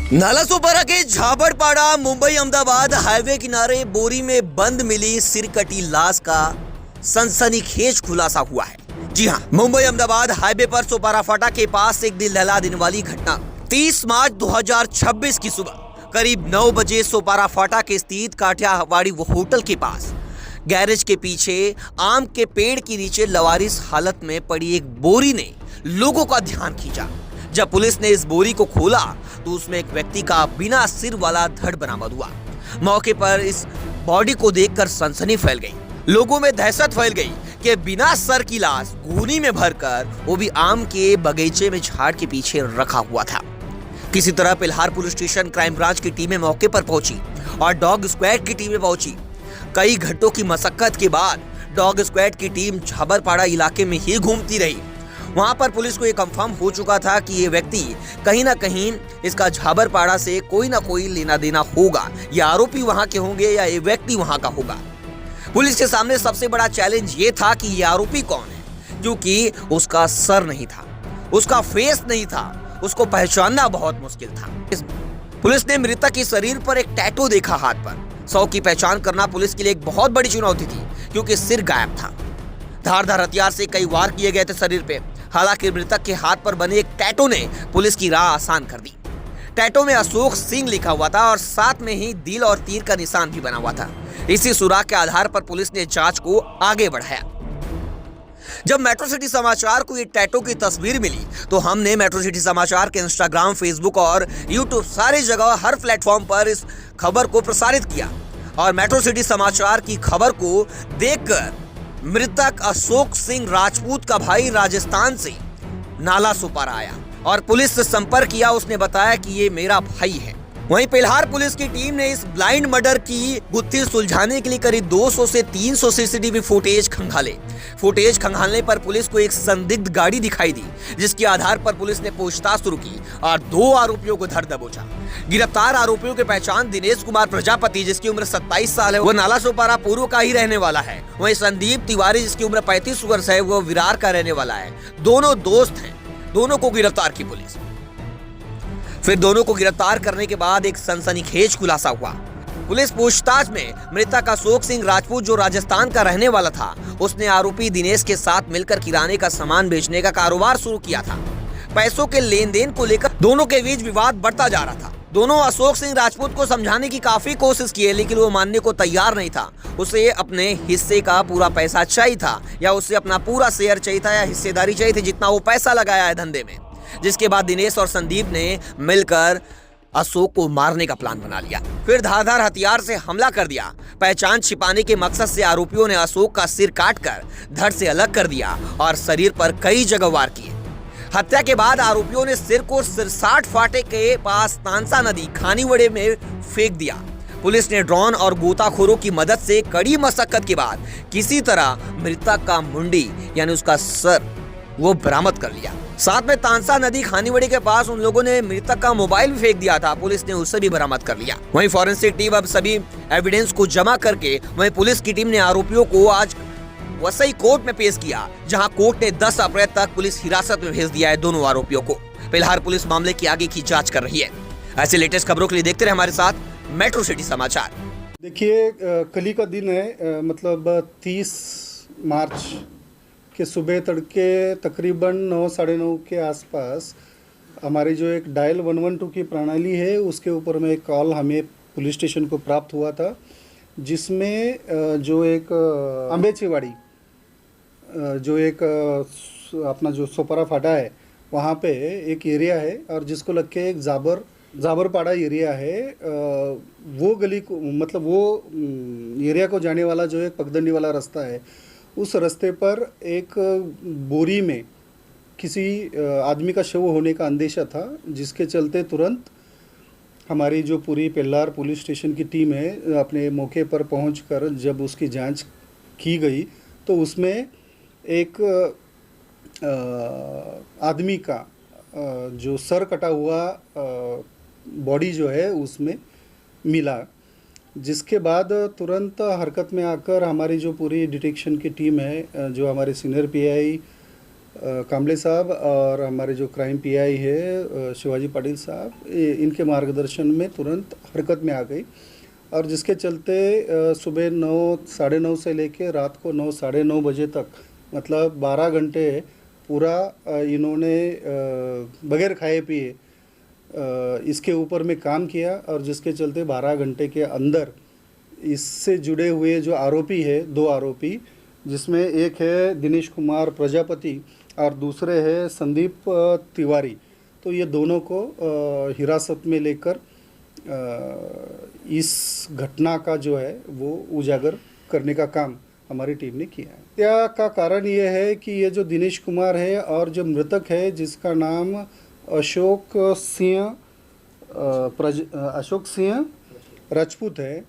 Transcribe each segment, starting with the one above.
नालासोपारा के झाबड़पाड़ा मुंबई अहमदाबाद हाईवे किनारे बोरी में बंद मिली सिरकटी लाश का सनसनीखेज खुलासा हुआ है। जी हां, मुंबई अहमदाबाद हाईवे पर सोपारा फाटा के पास एक दिल दहला देने वाली घटना 30 मार्च 2026 की सुबह करीब 9 बजे सोपारा फाटा के स्थित काठियावाड़ी होटल के पास गैरेज के पीछे आम के पेड़ के नीचे लवारिस हालत में पड़ी एक बोरी ने लोगों का ध्यान खींचा। जब पुलिस ने इस बोरी को खोला तो उसमें एक व्यक्ति का बिना सिर वाला धड़ बरामद हुआ। मौके पर इस बॉडी को देखकर सनसनी फैल गई। लोगों में दहशत फैल गई कि बिना सर की लाश गोनी में भरकर वो भी आम के बगीचे में झाड़ के पीछे रखा हुआ था। किसी तरह पिल्हार पुलिस स्टेशन क्राइम ब्रांच की टीमें मौके पर पहुंची और डॉग स्क्वाड की टीमें पहुंची। कई घंटों की मशक्कत के बाद डॉग स्क्वाड की टीम झाबड़पाड़ा इलाके में ही घूमती रही। वहां पर पुलिस को ये कंफर्म हो चुका था कि ये व्यक्ति कहीं ना कहीं इसका झाबड़पाड़ा से कोई ना कोई लेना देना होगा। ये आरोपी वहां के होंगे या ये व्यक्ति वहां का होगा। पुलिस के सामने सबसे बड़ा चैलेंज ये था कि ये आरोपी कौन है, क्योंकि उसका सर नहीं था, उसका फेस नहीं था, उसको पहचानना बहुत मुश्किल था। पुलिस ने मृतक के शरीर पर एक टैटू देखा हाथ पर। 100 की पहचान करना पुलिस के लिए एक बहुत बड़ी चुनौती थी, क्योंकि सिर गायब था। धारदार हथियार से कई वार किए गए थे शरीर पे। हालांकि मृतक के हाथ पर बने एक टैटू ने पुलिस की राह आसान कर दी। टैटू में अशोक सिंह लिखा हुआ था और साथ में ही दिल और तीर का निशान भी बना हुआ था। इसी सुराग के आधार पर पुलिस ने जांच को आगे बढ़ाया। जब मेट्रो सिटी समाचार को ये टैटू की तस्वीर मिली तो हमने मेट्रो सिटी समाचार के इंस्टाग्राम, फेसबुक और यूट्यूब सारी जगह हर प्लेटफॉर्म पर इस खबर को प्रसारित किया और मेट्रो सिटी समाचार की खबर को देखकर मृतक अशोक सिंह राजपूत का भाई राजस्थान से नालासोपारा आया और पुलिस से संपर्क किया। उसने बताया कि ये मेरा भाई है। वहीं पिल्हार पुलिस की टीम ने इस ब्लाइंड मर्डर की गुत्थी सुलझाने के लिए करीब 200 से 300 सीसीटीवी फुटेज खंगाले। फुटेज खंगालने पर पुलिस को एक संदिग्ध गाड़ी दिखाई दी, जिसके आधार पर पुलिस ने पूछताछ शुरू की और 2 आरोपियों को धर दबोचा। गिरफ्तार आरोपियों की पहचान दिनेश कुमार प्रजापति, जिसकी उम्र 27 साल है, वो नालासोपारा पूर्व का ही रहने वाला है। वहीं संदीप तिवारी, जिसकी उम्र 35 वर्ष है, वो विरार का रहने वाला है। दोनों दोस्त हैं। दोनों को गिरफ्तार की पुलिस। फिर दोनों को गिरफ्तार करने के बाद एक सनसनीखेज खुलासा हुआ। पुलिस पूछताछ में मृतक अशोक सिंह राजपूत, जो राजस्थान का रहने वाला था, उसने आरोपी दिनेश के साथ मिलकर किराने का सामान बेचने का कारोबार शुरू किया था। पैसों के लेन देन को लेकर दोनों के बीच विवाद बढ़ता जा रहा था। दोनों अशोक सिंह राजपूत को समझाने की काफी कोशिश की, लेकिन वो मानने को तैयार नहीं था। उसे अपने हिस्से का पूरा पैसा चाहिए था, या उसे अपना पूरा शेयर चाहिए था, या हिस्सेदारी चाहिए थी, जितना वो पैसा लगाया है धंधे में। जिसके बाद दिनेश और संदीप ने मिलकर अशोक को मारने का प्लान बना लिया। फिर धारदार हथियार से हमला कर दिया। पहचान छिपाने के मकसद से आरोपियों ने अशोक का सिर काटकर धड़ से अलग कर दिया और शरीर पर कई जगह वार किए। हत्या के बाद आरोपियों ने सिर को सिरसाठ फाटे के पास तांसा नदी खानीवड़े में फेंक दिया। पुलिस ने ड्रोन और गोताखोरों की मदद से कड़ी मशक्कत के बाद किसी तरह मृतक का मुंडी यानी उसका सर वो बरामद कर लिया। साथ में तांसा नदी खानीवड़ी के पास उन लोगों ने मृतक का मोबाइल भी फेंक दिया था। पुलिस ने उसे भी बरामद कर लिया। वहीं फॉरेंसिक टीम अब सभी एविडेंस को जमा करके वहीं पुलिस की टीम ने आरोपियों को आज वसई कोर्ट में पेश किया, जहां कोर्ट ने 10 अप्रैल तक पुलिस हिरासत में भेज दिया है दोनों आरोपियों को। फिलहाल पुलिस मामले की आगे की जांच कर रही है। ऐसे लेटेस्ट खबरों के लिए देखते रहे हमारे साथ मेट्रो सिटी समाचार। देखिए, कल का दिन है, मतलब 30 मार्च के सुबह तड़के तकरीबन 9 साढ़े 9 के आसपास हमारी जो एक डायल 112 की प्रणाली है, उसके ऊपर में एक कॉल हमें पुलिस स्टेशन को प्राप्त हुआ था, जिसमें जो एक अम्बेचीवाड़ी जो एक अपना जो सोपारा फाटा है, वहाँ पे एक एरिया है और जिसको लग के एक झाबड़पाड़ा एरिया है, वो गली को, मतलब वो एरिया को जाने वाला जो एक पगडंडी वाला रास्ता है, उस रास्ते पर एक बोरी में किसी आदमी का शव होने का अंदेशा था, जिसके चलते तुरंत हमारी जो पूरी पिल्हार पुलिस स्टेशन की टीम है अपने मौके पर पहुंचकर जब उसकी जांच की गई तो उसमें एक आदमी का जो सर कटा हुआ बॉडी जो है उसमें मिला, जिसके बाद तुरंत हरकत में आकर हमारी जो पूरी डिटेक्शन की टीम है, जो हमारे सीनियर पीआई कांबले साहब और हमारे जो क्राइम पीआई है शिवाजी पाटिल साहब, इनके मार्गदर्शन में तुरंत हरकत में आ गई और जिसके चलते सुबह 9 साढ़े 9 से लेके रात को 9 साढ़े 9 बजे तक मतलब 12 घंटे पूरा इन्होंने बगैर खाए पिए इसके ऊपर में काम किया और जिसके चलते 12 घंटे के अंदर इससे जुड़े हुए जो आरोपी है, 2 आरोपी, जिसमें एक है दिनेश कुमार प्रजापति और दूसरे है संदीप तिवारी, तो ये दोनों को हिरासत में लेकर इस घटना का जो है वो उजागर करने का काम हमारी टीम ने किया है। हत्या का कारण ये है कि ये जो दिनेश कुमार है और जो मृतक है जिसका नाम अशोक सिंह राजपूत है,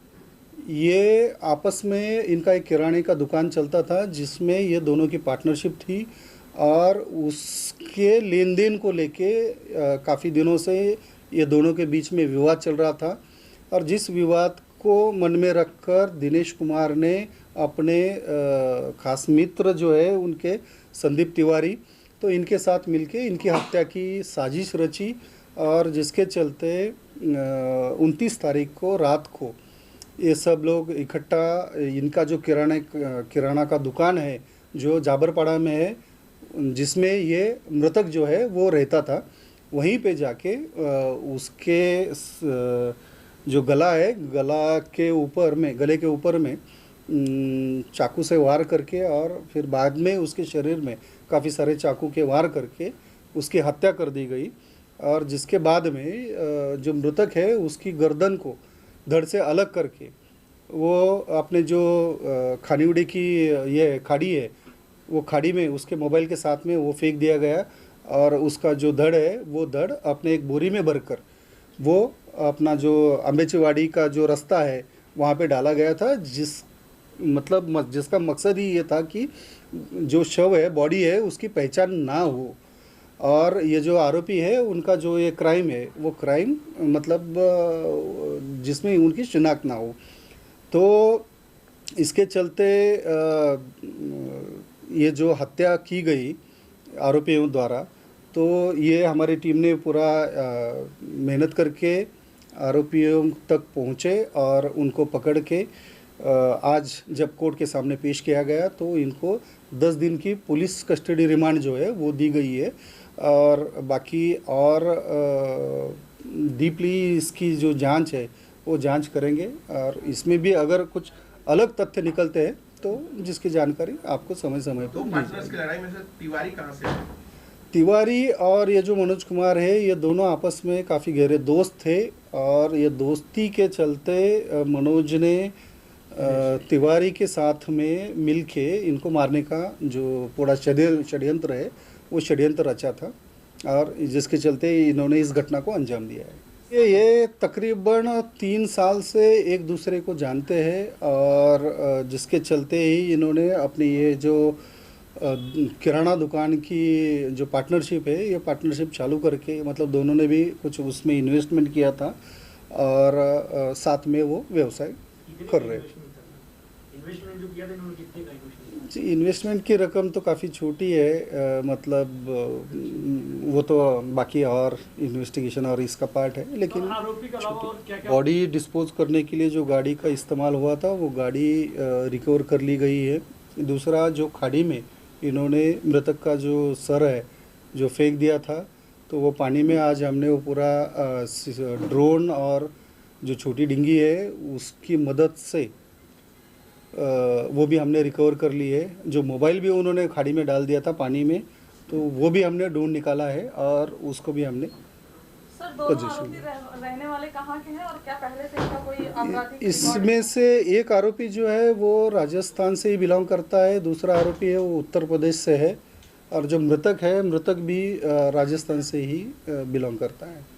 ये आपस में इनका एक किराने का दुकान चलता था जिसमें ये दोनों की पार्टनरशिप थी और उसके लेन देन को लेके काफ़ी दिनों से ये दोनों के बीच में विवाद चल रहा था और जिस विवाद को मन में रखकर दिनेश कुमार ने अपने खास मित्र जो है उनके संदीप तिवारी, तो इनके साथ मिलके इनकी हत्या की साजिश रची और जिसके चलते 29 तारीख को रात को ये सब लोग इकट्ठा, इनका जो किराना का दुकान है जो जाबरपाड़ा में है जिसमें ये मृतक जो है वो रहता था, वहीं पे जाके उसके जो गला है, गले के ऊपर में चाकू से वार करके और फिर बाद में उसके शरीर में काफ़ी सारे चाकू के वार करके उसकी हत्या कर दी गई और जिसके बाद में जो मृतक है उसकी गर्दन को धड़ से अलग करके वो अपने जो खानीवड़ी की ये खाड़ी है वो खाड़ी में उसके मोबाइल के साथ में वो फेंक दिया गया और उसका जो धड़ है वो धड़ अपने एक बोरी में भरकर वो अपना जो अम्बेचीवाड़ी का जो रास्ता है वहाँ पे डाला गया था, जिसका मकसद ही ये था कि जो शव है, बॉडी है, उसकी पहचान ना हो और ये जो आरोपी है उनका जो ये क्राइम है वो क्राइम मतलब जिसमें उनकी शिनाख्त ना हो। तो इसके चलते ये जो हत्या की गई आरोपियों द्वारा, तो ये हमारी टीम ने पूरा मेहनत करके आरोपियों तक पहुँचे और उनको पकड़ के आज जब कोर्ट के सामने पेश किया गया तो इनको 10 दिन की पुलिस कस्टडी रिमांड जो है वो दी गई है और बाकी और डीपली इसकी जो जांच है वो जांच करेंगे और इसमें भी अगर कुछ अलग तथ्य निकलते हैं तो जिसकी जानकारी आपको समय समय पर मिल जाएगी। की लड़ाई में से तिवारी कहाँ से है? तिवारी और ये जो मनोज कुमार है ये दोनों आपस में काफ़ी गहरे दोस्त थे और ये दोस्ती के चलते मनोज ने तिवारी के साथ में मिलके इनको मारने का जो पूरा षड्यंत्र है वो षड्यंत्र रचा था और जिसके चलते इन्होंने इस घटना को अंजाम दिया है। ये तकरीबन 3 साल से एक दूसरे को जानते हैं और जिसके चलते ही इन्होंने अपनी ये जो किराना दुकान की जो पार्टनरशिप है ये पार्टनरशिप चालू करके मतलब दोनों ने भी कुछ उसमें इन्वेस्टमेंट किया था और साथ में वो व्यवसाय कर रहे थे। इन्वेस्टमेंट जो किया था इन्होंने कितने का इन्वेस्टमेंट? जी, इन्वेस्टमेंट की रकम तो काफ़ी छोटी है, मतलब वो तो बाकी और इन्वेस्टिगेशन और इसका पार्ट है, लेकिन आरोपी के अलावा और क्या-क्या बॉडी डिस्पोज करने के लिए जो गाड़ी का इस्तेमाल हुआ था वो गाड़ी रिकवर कर ली गई है। दूसरा जो खाड़ी में इन्होंने मृतक का जो सर है जो फेंक दिया था तो वो पानी में आज हमने वो पूरा ड्रोन और जो छोटी डिंगी है उसकी मदद से वो भी हमने रिकवर कर ली है। जो मोबाइल भी उन्होंने खाड़ी में डाल दिया था पानी में तो वो भी हमने ढूंढ निकाला है और उसको भी हमने सर दोनों आरोपी रहने वाले कहाँ के हैं और क्या पहले से इनका कोई आपराधिक इसमें से एक आरोपी जो है वो राजस्थान से ही बिलोंग करता है, दूसरा आरोपी है वो उत्तर प्रदेश से है और जो मृतक है मृतक भी राजस्थान से ही बिलोंग करता है।